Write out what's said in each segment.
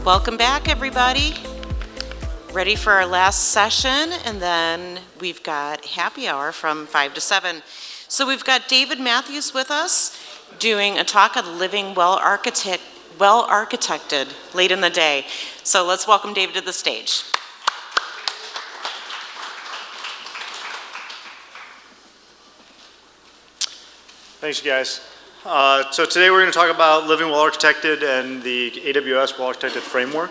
Welcome back, everybody. Ready for our last session, and then we've got happy hour from 5 to 7. So we've got David Matthews with us doing a talk on living well-architected late in the day. So let's welcome David to the stage. Thanks, you guys. So today we're going to talk about living well-architected and the AWS Well-Architected Framework.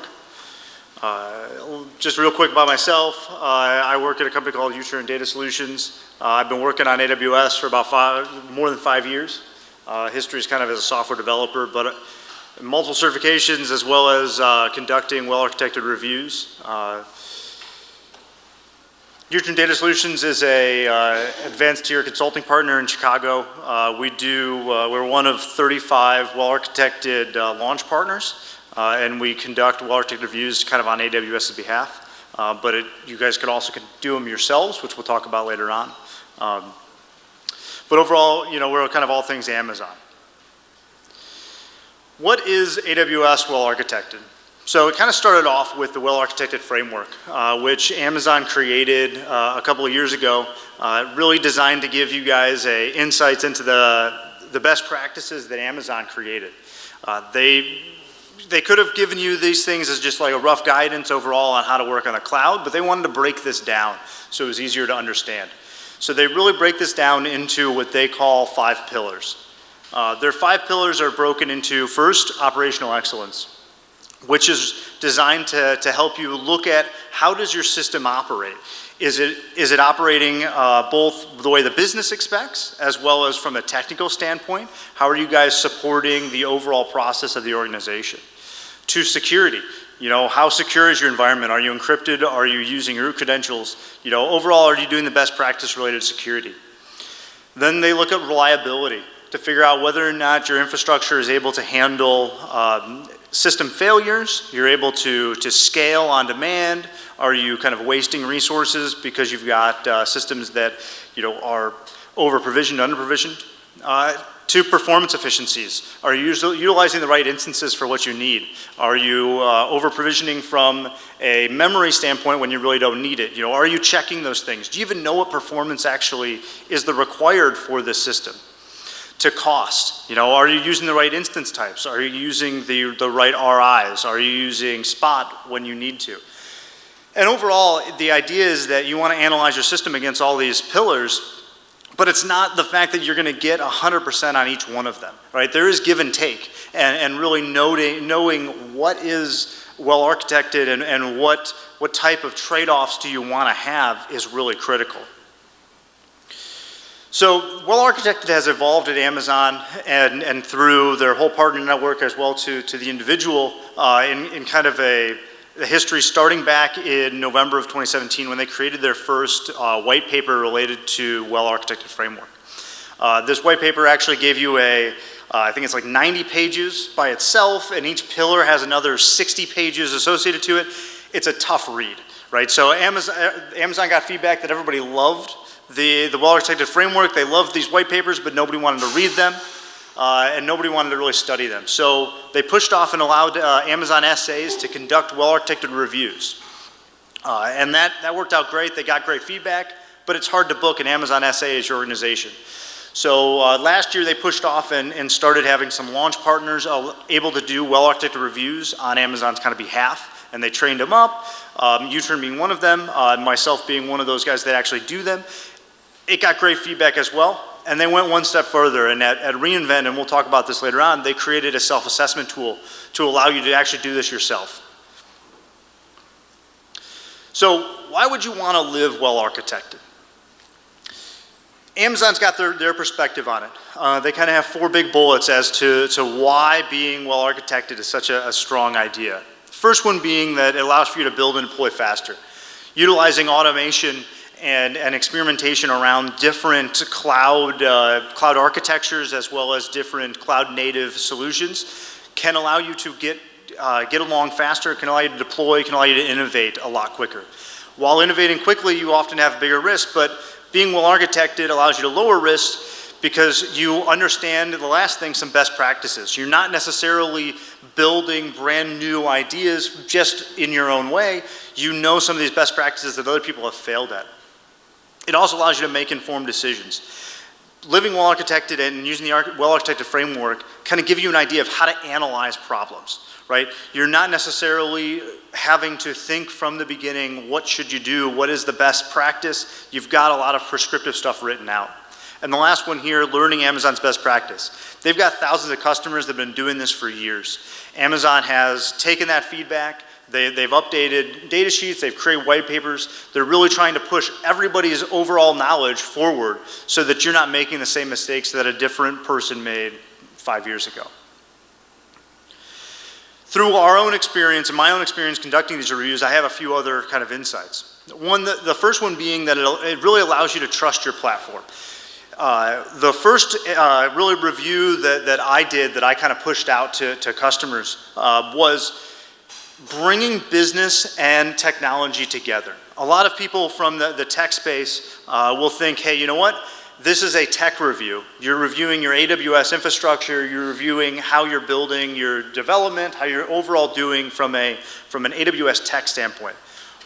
Just real quick about myself, I work at a company called U-Turn Data Solutions. I've been working on AWS for about more than 5 years. History is kind of as a software developer, but multiple certifications as well as conducting well-architected reviews. U-Turn Data Solutions is a advanced tier consulting partner in Chicago. We're one of 35 well-architected launch partners, and we conduct well-architected reviews kind of on AWS's behalf. But you guys could also do them yourselves, which we'll talk about later on. But overall, we're kind of all things Amazon. What is AWS Well-Architected? So it kind of started off with the Well-Architected Framework, which Amazon created a couple of years ago, really designed to give you guys insights into the best practices that Amazon created. They could have given you these things as just like a rough guidance overall on how to work on the cloud, but they wanted to break this down so it was easier to understand. So they really break this down into what they call 5 pillars. Their 5 pillars are broken into, first, operational excellence, which is designed to help you look at how does your system operate. Is it operating both the way the business expects as well as from a technical standpoint? How are you guys supporting the overall process of the organization? To security, how secure is your environment? Are you encrypted? Are you using root credentials? Overall, are you doing the best practice related to security? Then they look at reliability to figure out whether or not your infrastructure is able to handle system failures. You're able to scale on demand. Are you kind of wasting resources because you've got systems that are over-provisioned, under-provisioned? To performance efficiencies. Are you utilizing the right instances for what you need? Are you over-provisioning from a memory standpoint when you really don't need it? Are you checking those things? Do you even know what performance actually is the required for this system? To cost, are you using the right instance types? Are you using the right RIs? Are you using Spot when you need to? And overall, the idea is that you want to analyze your system against all these pillars, but it's not the fact that you're going to get 100% on each one of them, right? There is give and take, and really knowing what is well-architected and what type of trade-offs do you want to have is really critical. So Well-Architected has evolved at Amazon and through their whole partner network as well to the individual in kind of a history starting back in November of 2017 when they created their first white paper related to Well-Architected Framework. This white paper actually gave you I think it's like 90 pages by itself, and each pillar has another 60 pages associated to it. It's a tough read, right? So Amazon got feedback that everybody loved the Well-Architected Framework. They loved these white papers, but nobody wanted to read them, and nobody wanted to really study them. So they pushed off and allowed Amazon SAs to conduct well-architected reviews. And that worked out great. They got great feedback, but it's hard to book an Amazon SA as your organization. So last year they pushed off and started having some launch partners able to do well-architected reviews on Amazon's kind of behalf, and they trained them up, U-Turn being one of them, myself being one of those guys that actually do them. It got great feedback as well, and they went one step further, and at reInvent, and we'll talk about this later on, they created a self-assessment tool to allow you to actually do this yourself. So why would you want to live well-architected? Amazon's got their perspective on it. They kind of have 4 big bullets as to why being well-architected is such a strong idea. First one being that it allows for you to build and deploy faster. Utilizing automation and experimentation around different cloud architectures as well as different cloud native solutions can allow you to get along faster, can allow you to deploy, can allow you to innovate a lot quicker. While innovating quickly, you often have bigger risk, but being well architected allows you to lower risk because you understand, the last thing, some best practices. You're not necessarily building brand new ideas just in your own way. You know some of these best practices that other people have failed at. It also allows you to make informed decisions. Living well-architected and using the well-architected framework kind of give you an idea of how to analyze problems, right? You're not necessarily having to think from the beginning, what should you do? What is the best practice? You've got a lot of prescriptive stuff written out. And the last one here, learning Amazon's best practice. They've got thousands of customers that have been doing this for years. Amazon has taken that feedback. They've updated data sheets, they've created white papers. They're really trying to push everybody's overall knowledge forward so that you're not making the same mistakes that a different person made 5 years ago. Through our own experience and my own experience conducting these reviews, I have a few other kind of insights. The first one being that it really allows you to trust your platform. The first really review that I did, that I kind of pushed out to customers, was bringing business and technology together. A lot of people from the tech space will think, hey, you know what? This is a tech review. You're reviewing your AWS infrastructure, you're reviewing how you're building your development, how you're overall doing from an AWS tech standpoint.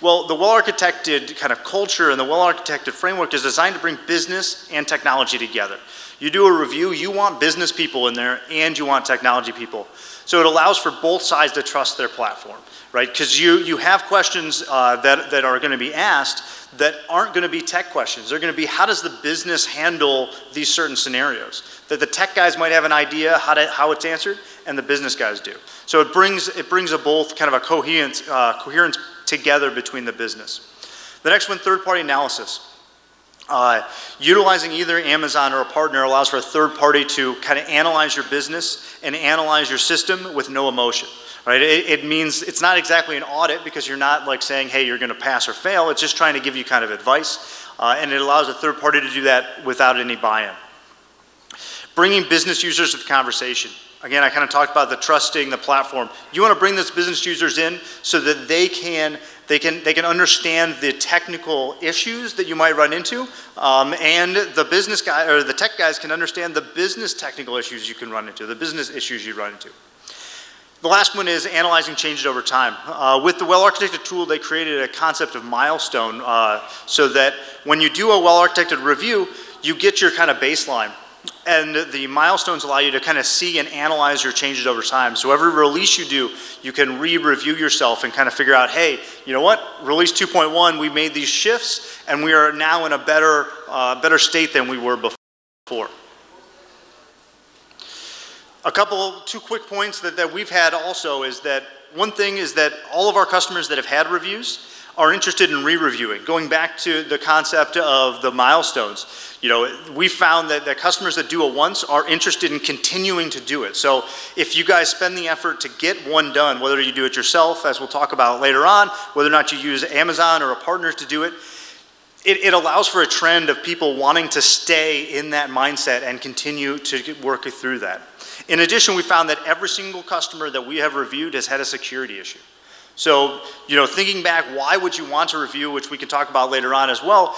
Well, the well-architected kind of culture and the well-architected framework is designed to bring business and technology together. You do a review, you want business people in there and you want technology people. So it allows for both sides to trust their platform, right? Because you have questions that are going to be asked that aren't going to be tech questions. They're going to be, how does the business handle these certain scenarios? That the tech guys might have an idea how it's answered, and the business guys do. So it brings a both kind of a coherence together between the business. The next one, third-party analysis. Utilizing either Amazon or a partner allows for a third party to kind of analyze your business and analyze your system with no emotion, right? It means it's not exactly an audit, because you're not like saying, hey, you're going to pass or fail. It's just trying to give you kind of advice, and it allows a third party to do that without any buy-in. Bringing business users to the conversation. Again, I kind of talked about the trusting the platform. You want to bring those business users in so that they can understand the technical issues that you might run into, and the business guy or the tech guys can understand the business technical issues you can run into, the business issues you run into. The last one is analyzing changes over time. With the well-architected tool, they created a concept of milestone, so that when you do a well-architected review, you get your kind of baseline. And the milestones allow you to kind of see and analyze your changes over time. So every release you do, you can re-review yourself and kind of figure out, hey, you know what? Release 2.1, we made these shifts, and we are now in a better state than we were before. Two quick points that we've had also is that one thing is that all of our customers that have had reviews are interested in re-reviewing. Going back to the concept of the milestones, we found that customers that do it once are interested in continuing to do it. So if you guys spend the effort to get one done, whether you do it yourself, as we'll talk about later on, whether or not you use Amazon or a partner to do it, it allows for a trend of people wanting to stay in that mindset and continue to work through that. In addition, we found that every single customer that we have reviewed has had a security issue. So, thinking back, why would you want to review, which we can talk about later on as well,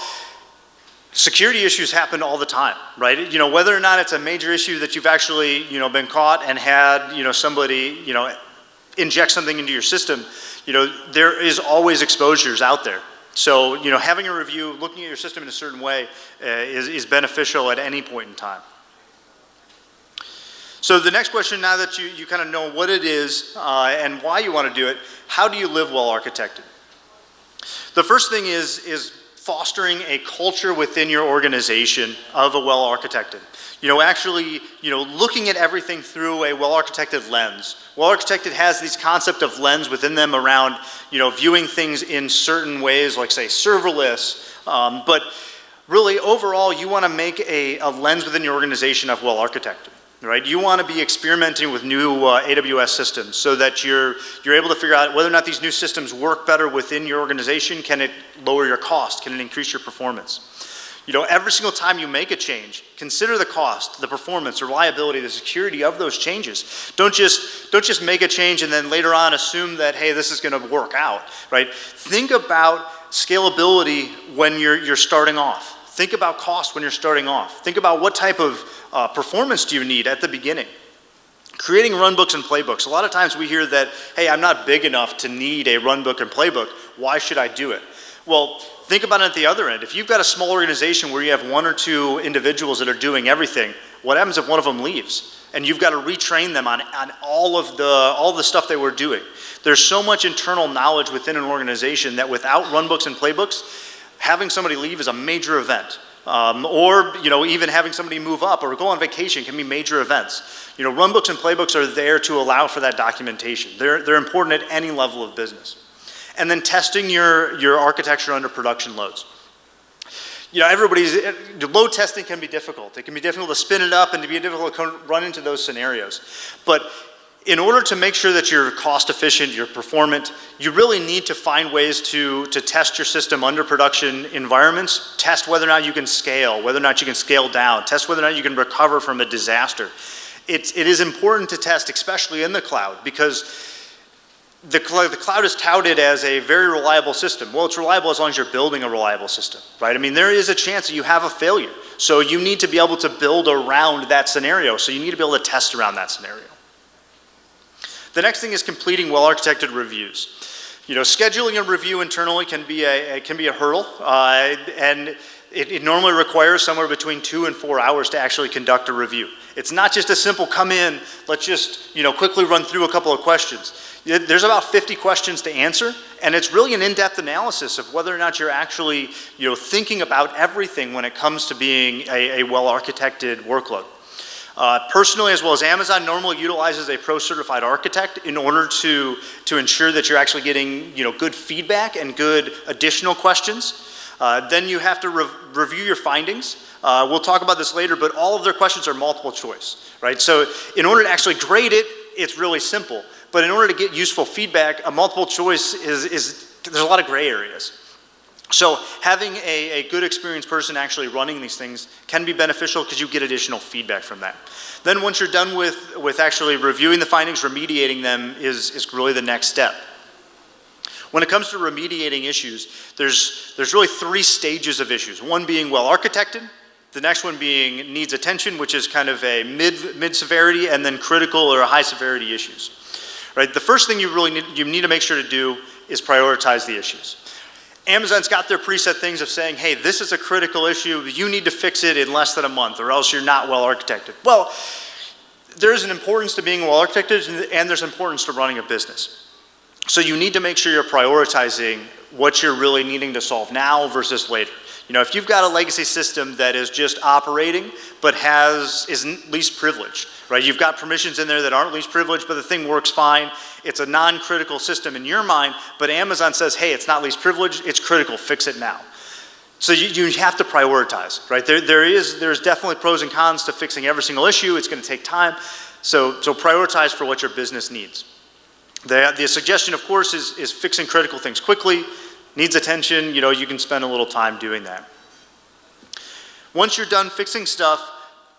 security issues happen all the time, right? Whether or not it's a major issue that you've actually, been caught and had, somebody, inject something into your system, there is always exposures out there. So, having a review, looking at your system in a certain way is beneficial at any point in time. So the next question, now that you kind of know what it is and why you want to do it, how do you live well-architected? The first thing is fostering a culture within your organization of a well-architected. Actually, looking at everything through a well-architected lens. Well-architected has this concept of lens within them around, viewing things in certain ways, like say serverless, but really overall you want to make a lens within your organization of well-architected. Right? You want to be experimenting with new AWS systems so that you're able to figure out whether or not these new systems work better within your organization. Can it lower your cost? Can it increase your performance? Every single time you make a change, consider the cost, the performance, the reliability, the security of those changes. Don't just make a change and then later on assume that, hey, this is going to work out, right? Think about scalability when you're starting off. Think about cost when you're starting off. Think about what type of performance do you need at the beginning. Creating runbooks and playbooks. A lot of times we hear that, hey, I'm not big enough to need a runbook and playbook. Why should I do it? Well, think about it at the other end. If you've got a small organization where you have 1 or 2 individuals that are doing everything, what happens if one of them leaves? And you've got to retrain them on all the stuff they were doing. There's so much internal knowledge within an organization that without runbooks and playbooks, having somebody leave is a major event. Or even having somebody move up or go on vacation can be major events. Runbooks and playbooks are there to allow for that documentation. They're important at any level of business. And then testing your architecture under production loads. Load testing can be difficult. It can be difficult to spin it up and to be difficult to run into those scenarios. But in order to make sure that you're cost efficient, you're performant, you really need to find ways to test your system under production environments, test whether or not you can scale, whether or not you can scale down, test whether or not you can recover from a disaster. It is important to test, especially in the cloud, because the cloud is touted as a very reliable system. Well, it's reliable as long as you're building a reliable system, right? I mean, there is a chance that you have a failure. So you need to be able to build around that scenario. So you need to be able to test around that scenario. The next thing is completing well-architected reviews. Scheduling a review internally can be a hurdle, and it normally requires somewhere between 2 and 4 hours to actually conduct a review. It's not just a simple come in, let's just quickly run through a couple of questions. There's about 50 questions to answer, and it's really an in-depth analysis of whether or not you're actually thinking about everything when it comes to being a well-architected workload. Personally, as well as Amazon, normally utilizes a pro-certified architect in order to ensure that you're actually getting good feedback and good additional questions. Then you have to review your findings. We'll talk about this later, but all of their questions are multiple choice, right? So in order to actually grade it, it's really simple. But in order to get useful feedback, a multiple choice there's a lot of gray areas. So having a good experienced person actually running these things can be beneficial because you get additional feedback from that. Then once you're done with actually reviewing the findings, remediating them is really the next step. When it comes to remediating issues, there's really 3 stages of issues. One being well-architected, the next one being needs attention, which is kind of a mid-severity, and then critical or high-severity issues. Right? The first thing you need to make sure to do is prioritize the issues. Amazon's got their preset things of saying, hey, this is a critical issue, you need to fix it in less than a month or else you're not well-architected. Well, there's an importance to being well-architected and there's importance to running a business. So you need to make sure you're prioritizing what you're really needing to solve now versus later. If you've got a legacy system that is just operating but isn't least privileged, right? You've got permissions in there that aren't least privileged, but the thing works fine. It's a non-critical system in your mind, but Amazon says, hey, it's not least privileged, it's critical, fix it now. So you have to prioritize, right? There's definitely pros and cons to fixing every single issue. It's going to take time. So prioritize for what your business needs. The suggestion, of course, is fixing critical things quickly. Needs attention, you can spend a little time doing that. Once you're done fixing stuff,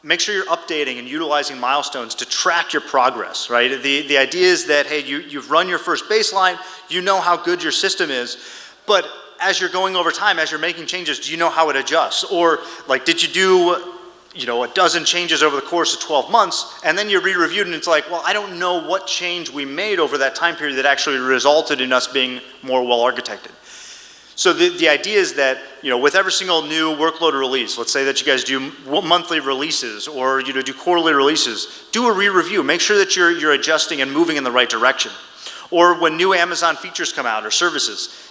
make sure you're updating and utilizing milestones to track your progress, right? The idea is that, hey, you've run your first baseline, you know how good your system is, but as you're going over time, as you're making changes, do you know how it adjusts? Or did you do a dozen changes over the course of 12 months, and then you re-reviewed and it's like, well, I don't know what change we made over that time period that actually resulted in us being more well-architected. So the idea is that, with every single new workload release, let's say that you guys do monthly releases or do quarterly releases, do a re-review. Make sure that you're adjusting and moving in the right direction. Or when new Amazon features come out or services,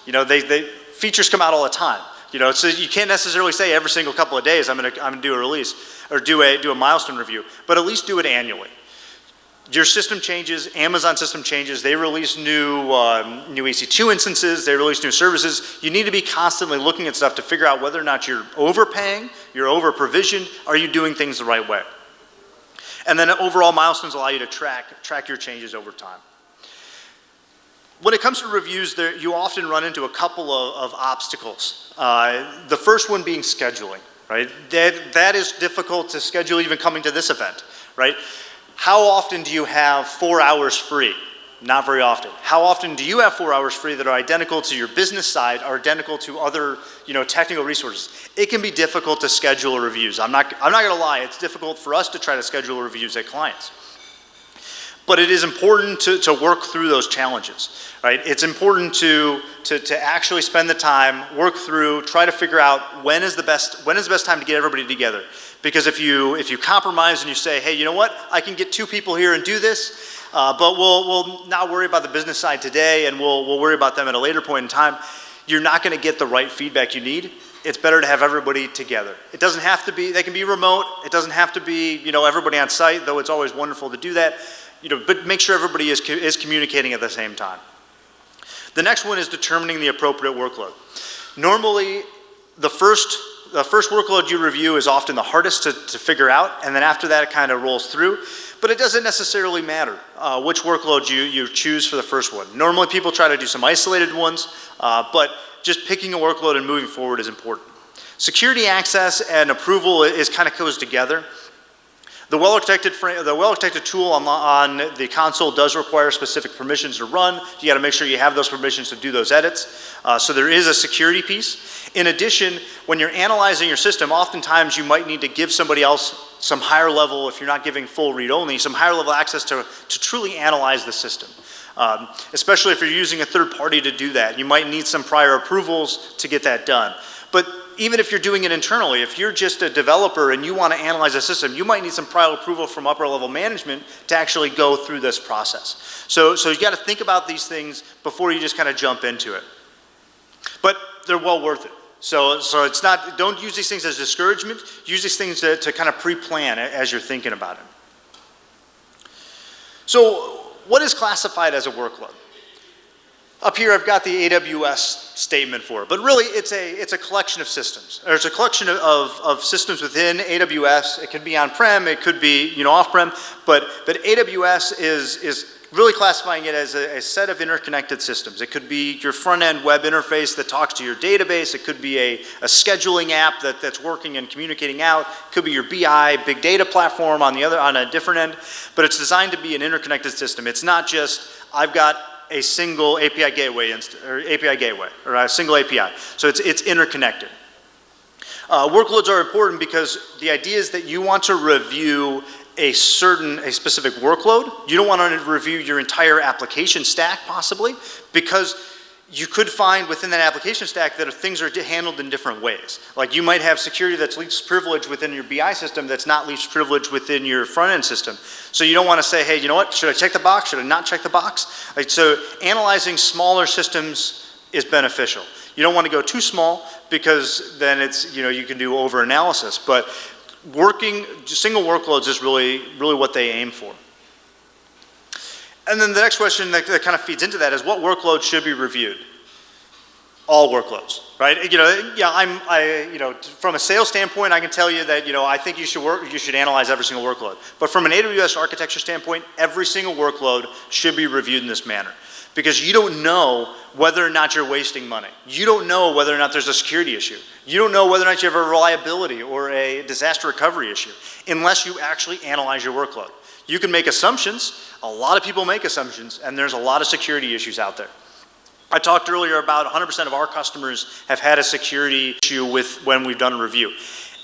features come out all the time. So you can't necessarily say every single couple of days I'm gonna do a release or do a milestone review, but at least do it annually. Your system changes, Amazon system changes, they release new EC2 instances, they release new services. You need to be constantly looking at stuff to figure out whether or not you're overpaying, you're over-provisioned, are you doing things the right way? And then overall milestones allow you to track your changes over time. When it comes to reviews, you often run into a couple of obstacles. The first one being scheduling, right? That is difficult to schedule even coming to this event, right? How often do you have 4 hours free? Not very often. How often do you have 4 hours free that are identical to your business side, are identical to other, technical resources? It can be difficult to schedule reviews. I'm not going to lie. It's difficult for us to try to schedule reviews at clients. But it is important to work through those challenges, right? It's important to actually spend the time, work through, try to figure out when is the best time to get everybody together. Because if you compromise and you say, hey, you know what? I can get 2 people here and do this, but we'll not worry about the business side today, and we'll worry about them at a later point in time. You're not going to get the right feedback you need. It's better to have everybody together. It doesn't have to be. They can be remote. It doesn't have to be everybody on site, though it's always wonderful to do that. But make sure everybody is communicating at the same time. The next one is determining the appropriate workload. Normally, the first workload you review is often the hardest to figure out, and then after that it kind of rolls through. But it doesn't necessarily matter which workload you choose for the first one. Normally people try to do some isolated ones, but just picking a workload and moving forward is important. Security access and approval kind of goes together. The well-architected tool on the console does require specific permissions to run. You got to make sure you have those permissions to do those edits. So there is a security piece. In addition, when you're analyzing your system, oftentimes you might need to give somebody else some higher level, if you're not giving full read-only, some higher level access to truly analyze the system. Especially if you're using a third party to do that. You might need some prior approvals to get that done. But even if you're doing it internally, if you're just a developer and you want to analyze a system, you might need some prior approval from upper level management to actually go through this process. So you got to think about these things before you just kind of jump into it. But they're well worth it. So it's not, don't use these things as discouragement. Use these things to kind of pre-plan as you're thinking about it. So what is classified as a workload? Up here I've got the AWS statement for it, but really it's a collection of systems. There's a collection of systems within AWS. It could be on-prem, it could be off-prem, but AWS is really classifying it as a set of interconnected systems. It could be your front-end web interface that talks to your database. It could be a scheduling app that's working and communicating out. It could be your BI, big data platform on a different end, but it's designed to be an interconnected system. It's not just, I've got a single API gateway or a single API. So it's interconnected. Workloads are important because the idea is that you want to review a specific workload. You don't want to review your entire application stack possibly, because you could find within that application stack that things are handled in different ways. Like you might have security that's least privileged within your BI system that's not least privileged within your front-end system. So you don't want to say, hey, you know what, should I check the box? Should I not check the box? So analyzing smaller systems is beneficial. You don't want to go too small because then it's, you can do over-analysis. But working single workloads is really what they aim for. And then the next question that kind of feeds into that is what workloads should be reviewed? All workloads, right? From a sales standpoint, I can tell you that, I think you should analyze every single workload. But from an AWS architecture standpoint, every single workload should be reviewed in this manner. Because you don't know whether or not you're wasting money. You don't know whether or not there's a security issue. You don't know whether or not you have a reliability or a disaster recovery issue unless you actually analyze your workload. You can make assumptions. A lot of people make assumptions, and there's a lot of security issues out there. I talked earlier about 100% of our customers have had a security issue when we've done a review.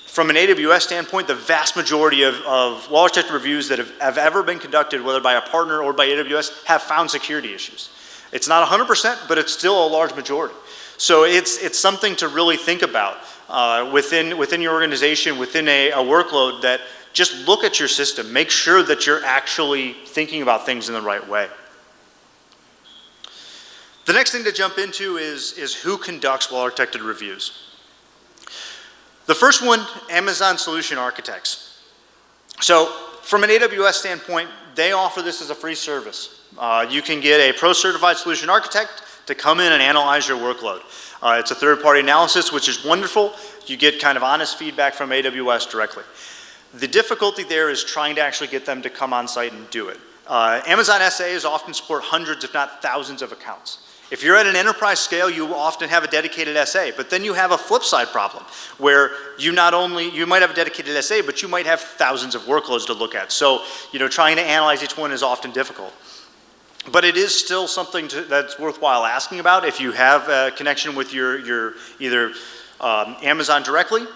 From an AWS standpoint, the vast majority of well-architected reviews that have ever been conducted, whether by a partner or by AWS, have found security issues. It's not 100%, but it's still a large majority. So it's something to really think about within your organization, within a workload, that just look at your system. Make sure that you're actually thinking about things in the right way. The next thing to jump into is who conducts well-architected reviews. The first one, Amazon Solution Architects. So from an AWS standpoint, they offer this as a free service. You can get a pro-certified solution architect to come in and analyze your workload. It's a third-party analysis, which is wonderful. You get kind of honest feedback from AWS directly. The difficulty there is trying to actually get them to come on site and do it. Amazon SAs often support hundreds, if not thousands, of accounts. If you're at an enterprise scale, you often have a dedicated SA, but then you have a flip side problem where you might have a dedicated SA, but you might have thousands of workloads to look at. So, trying to analyze each one is often difficult. But it is still something that's worthwhile asking about. If you have a connection with your either Amazon directly,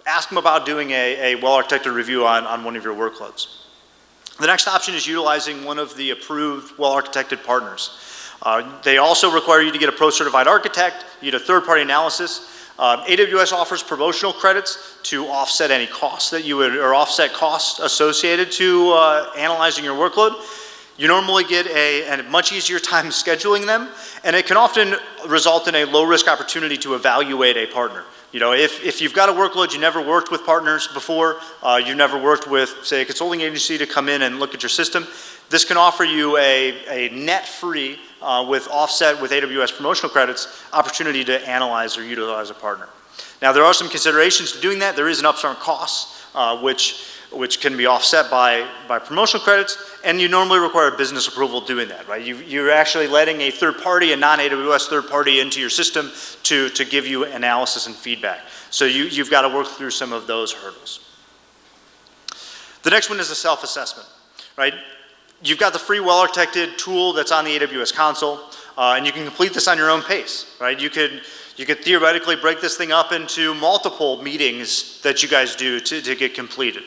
ask them about doing a well-architected review on one of your workloads. The next option is utilizing one of the approved well-architected partners. They also require you to get a pro-certified architect, you get a third-party analysis. AWS offers promotional credits to offset any costs that you would, or offset costs associated to analyzing your workload. You normally get a much easier time scheduling them, and it can often result in a low-risk opportunity to evaluate a partner. You know, if you've got a workload, you never worked with partners before, you've never worked with, say, a consulting agency to come in and look at your system, this can offer you a net-free, with offset with AWS promotional credits, opportunity to analyze or utilize a partner. Now, there are some considerations to doing that. There is an upfront cost, which can be offset by promotional credits, and you normally require business approval doing that, right? You're actually letting a third party, a non-AWS third party, into your system to give you analysis and feedback. So you've got to work through some of those hurdles. The next one is a self-assessment, right? You've got the free well-architected tool that's on the AWS console, and you can complete this on your own pace, right? You could theoretically break this thing up into multiple meetings that you guys do to get completed.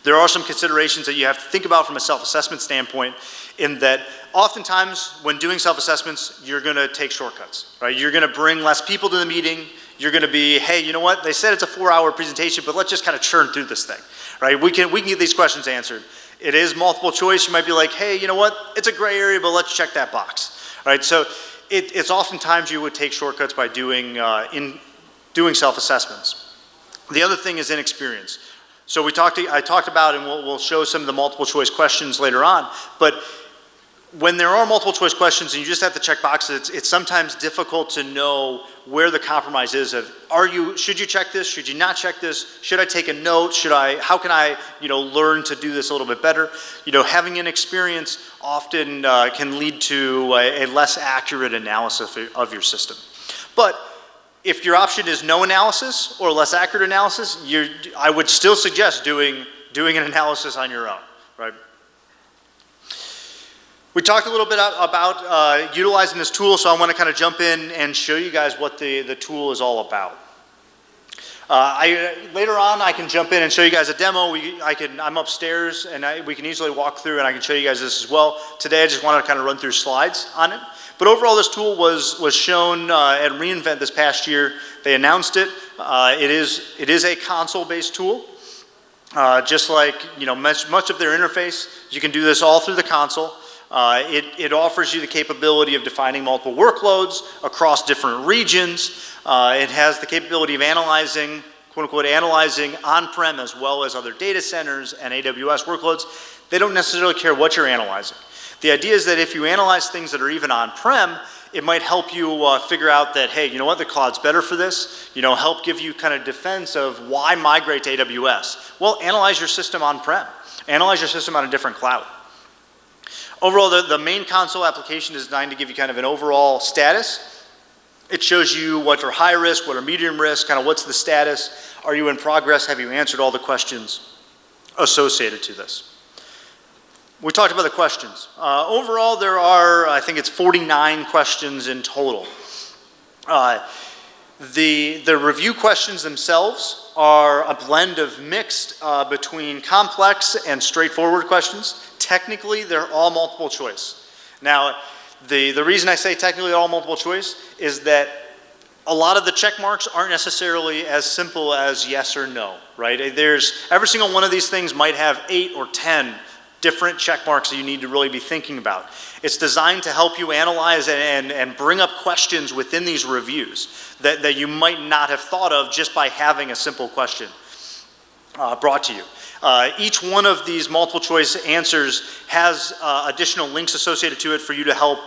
There are some considerations that you have to think about from a self-assessment standpoint, in that oftentimes when doing self-assessments, you're going to take shortcuts, right? You're going to bring less people to the meeting. You're going to be, hey, you know what? They said it's a 4-hour presentation, but let's just kind of churn through this thing, right? We can get these questions answered. It is multiple choice. You might be like, hey, you know what? It's a gray area, but let's check that box, right? So it's oftentimes you would take shortcuts by doing self-assessments. The other thing is inexperience. So I talked about, and we'll show some of the multiple choice questions later on, but when there are multiple choice questions and you just have to check boxes, it's sometimes difficult to know where the compromise is of, should you check this, should you not check this, should I take a note, how can I, learn to do this a little bit better? Having an experience often can lead to a less accurate analysis of your system. But if your option is no analysis or less accurate analysis, I would still suggest doing an analysis on your own, right? We talked a little bit about utilizing this tool, so I want to kind of jump in and show you guys what the tool is all about. Later on, I can jump in and show you guys a demo. I'm upstairs, and we can easily walk through, and I can show you guys this as well. Today, I just want to kind of run through slides on it. But overall, this tool was shown at reInvent this past year. They announced it. It is a console-based tool. Just like much of their interface, you can do this all through the console. It offers you the capability of defining multiple workloads across different regions. It has the capability of analyzing, quote unquote, analyzing on-prem as well as other data centers and AWS workloads. They don't necessarily care what you're analyzing. The idea is that if you analyze things that are even on-prem, it might help you figure out that, hey, you know what, the cloud's better for this, help give you kind of defense of why migrate to AWS. Well, analyze your system on-prem. Analyze your system on a different cloud. Overall, the main console application is designed to give you kind of an overall status. It shows you what are high risk, what are medium risk, kind of what's the status, are you in progress, have you answered all the questions associated to this. We talked about the questions. Overall, there are, I think it's 49 questions in total. The review questions themselves are a blend of mixed between complex and straightforward questions. Technically, they're all multiple choice. Now, the reason I say technically all multiple choice is that a lot of the check marks aren't necessarily as simple as yes or no, right? Every single one of these things might have 8 or 10 different check marks that you need to really be thinking about. It's designed to help you analyze and bring up questions within these reviews that you might not have thought of just by having a simple question brought to you. Each one of these multiple choice answers has additional links associated to it for you to help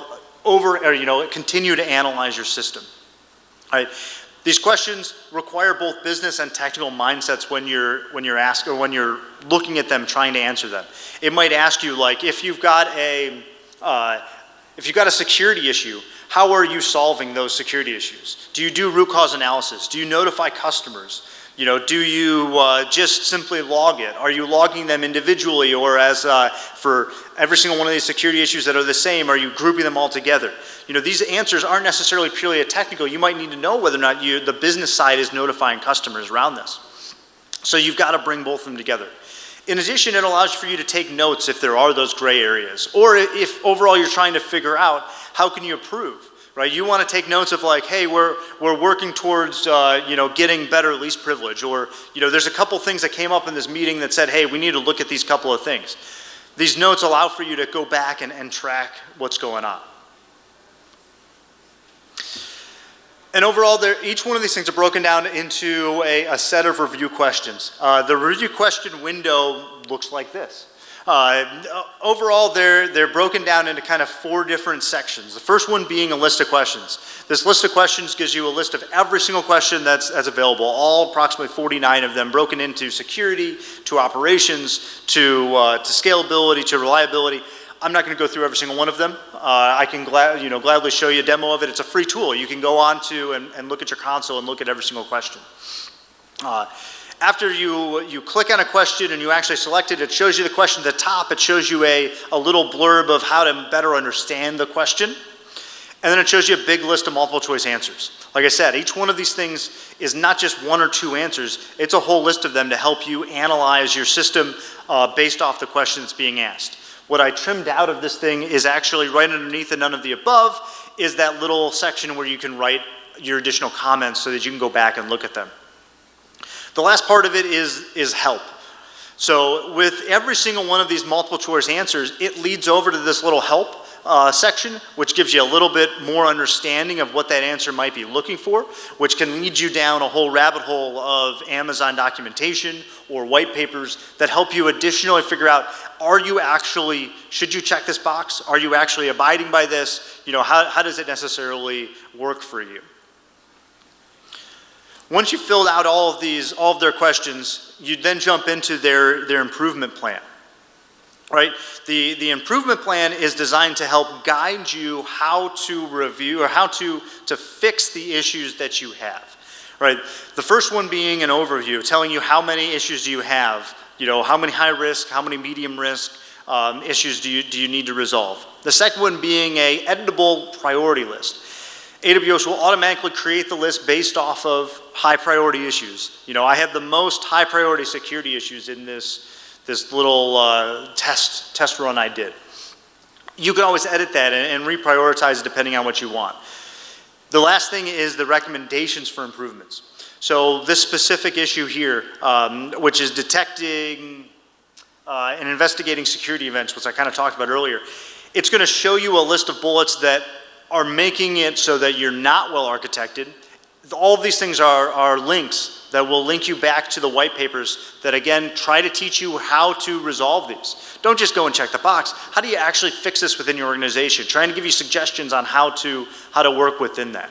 continue to analyze your system. All right. These questions require both business and technical mindsets when you're looking at them, trying to answer them. It might ask you, like, if you've got a security issue, how are you solving those security issues? Do you do root cause analysis? Do you notify customers? Do you just simply log it? Are you logging them individually, or as for every single one of these security issues that are the same, are you grouping them all together? These answers aren't necessarily purely a technical. You might need to know whether or not the business side is notifying customers around this. So you've got to bring both of them together. In addition, it allows for you to take notes if there are those gray areas, or if overall you're trying to figure out how can you improve. Right, you want to take notes of like, hey, we're working towards getting better least privilege, or there's a couple things that came up in this meeting that said, hey, we need to look at these couple of things. These notes allow for you to go back and track what's going on. And overall, each one of these things are broken down into a set of review questions. The review question window looks like this. Overall, they're broken down into kind of 4 different sections. The first one being a list of questions. This list of questions gives you a list of every single question that's available, all approximately 49 of them, broken into security, to operations, to scalability, to reliability. I'm not going to go through every single one of them. I can gladly show you a demo of it. It's a free tool. You can go on to and look at your console and look at every single question. After you click on a question and you actually select it, it shows you the question at the top. It shows you a little blurb of how to better understand the question. And then it shows you a big list of multiple choice answers. Like I said, each one of these things is not just 1 or 2 answers. It's a whole list of them to help you analyze your system based off the question that's being asked. What I trimmed out of this thing is actually right underneath the none of the above is that little section where you can write your additional comments so that you can go back and look at them. The last part of it is help. So with every single one of these multiple choice answers, it leads over to this little help section, which gives you a little bit more understanding of what that answer might be looking for, which can lead you down a whole rabbit hole of Amazon documentation or white papers that help you additionally figure out, should you check this box? Are you actually abiding by this? How does it necessarily work for you? Once you've filled out all of their questions, you then jump into their improvement plan. Right? The improvement plan is designed to help guide you how to review or how to fix the issues that you have. Right? The first one being an overview, telling you how many issues do you have, how many high risk, how many medium risk issues do you need to resolve. The second one being a editable priority list. AWS will automatically create the list based off of high priority issues. I have the most high priority security issues in this little test run I did. You can always edit that and reprioritize it depending on what you want. The last thing is the recommendations for improvements. So this specific issue here, which is detecting and investigating security events, which I kind of talked about earlier, it's going to show you a list of bullets that are making it so that you're not well architected. All of these things are links that will link you back to the white papers that, again, try to teach you how to resolve these. Don't just go and check the box. How do you actually fix this within your organization? Trying to give you suggestions on how to work within that.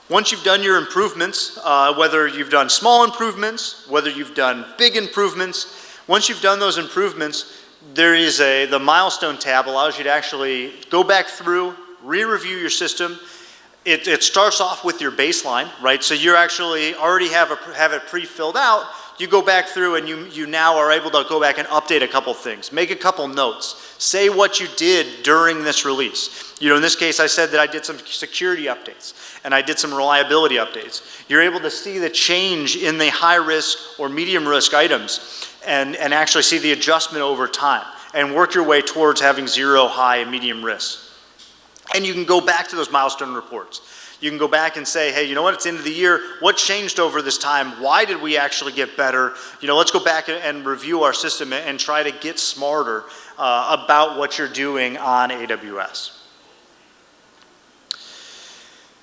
Once you've done your improvements, whether you've done small improvements, whether you've done big improvements, once you've done those improvements, there is the milestone tab allows you to actually go back through, re-review your system. It starts off with your baseline, right? So you actually already have it pre-filled out. You go back through and you now are able to go back and update a couple things, make a couple notes, say what you did during this release. In this case, I said that I did some security updates and I did some reliability updates. You're able to see the change in the high risk or medium risk items and actually see the adjustment over time and work your way towards having 0, high, and medium risk. And you can go back to those milestone reports. You can go back and say, hey, you know what, it's the end of the year. What changed over this time? Why did we actually get better? Let's go back and review our system and try to get smarter about what you're doing on AWS.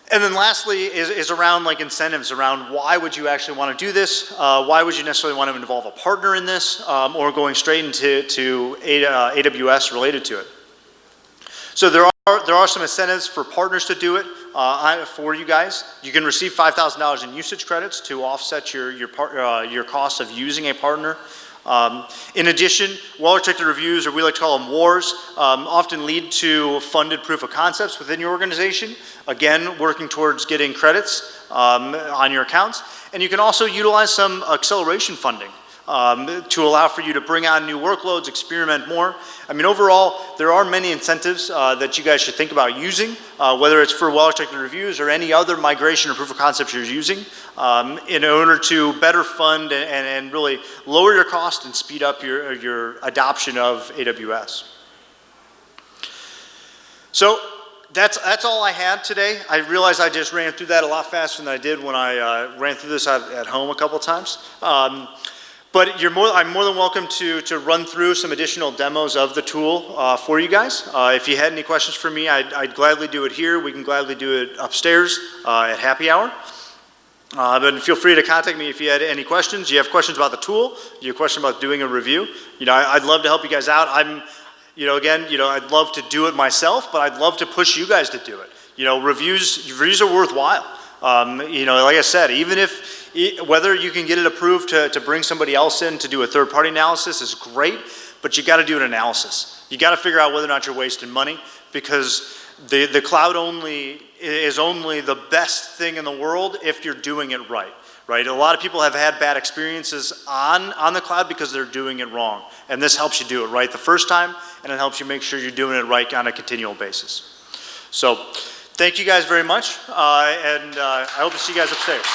And then lastly is around like incentives, around why would you actually want to do this? Why would you necessarily want to involve a partner in this or going straight into AWS related to it? So there are some incentives for partners to do it for you guys. You can receive $5,000 in usage credits to offset your cost of using a partner In addition, well-architected reviews, or we like to call them wars, often lead to funded proof of concepts within your organization. Again, working towards getting credits on your accounts. And you can also utilize some acceleration funding to allow for you to bring on new workloads, experiment more. I mean, overall, there are many incentives that you guys should think about using, whether it's for well-architected reviews or any other migration or proof of concepts you're using, in order to better fund and really lower your cost and speed up your adoption of AWS. So that's all I had today. I realize I just ran through that a lot faster than I did when I ran through this at home a couple times. But I'm more than welcome to run through some additional demos of the tool for you guys. If you had any questions for me, I'd gladly do it here. We can gladly do it upstairs at happy hour. But feel free to contact me if you had any questions. You have questions about the tool, you have questions about doing a review. I'd love to help you guys out. I'd love to do it myself, but I'd love to push you guys to do it. Reviews are worthwhile. Like I said, even whether you can get it approved to bring somebody else in to do a third-party analysis is great, but you got to do an analysis. You got to figure out whether or not you're wasting money, because the cloud is only the best thing in the world if you're doing it right. Right? A lot of people have had bad experiences on the cloud because they're doing it wrong, and this helps you do it right the first time, and it helps you make sure you're doing it right on a continual basis. So, thank you guys very much, and I hope to see you guys upstairs.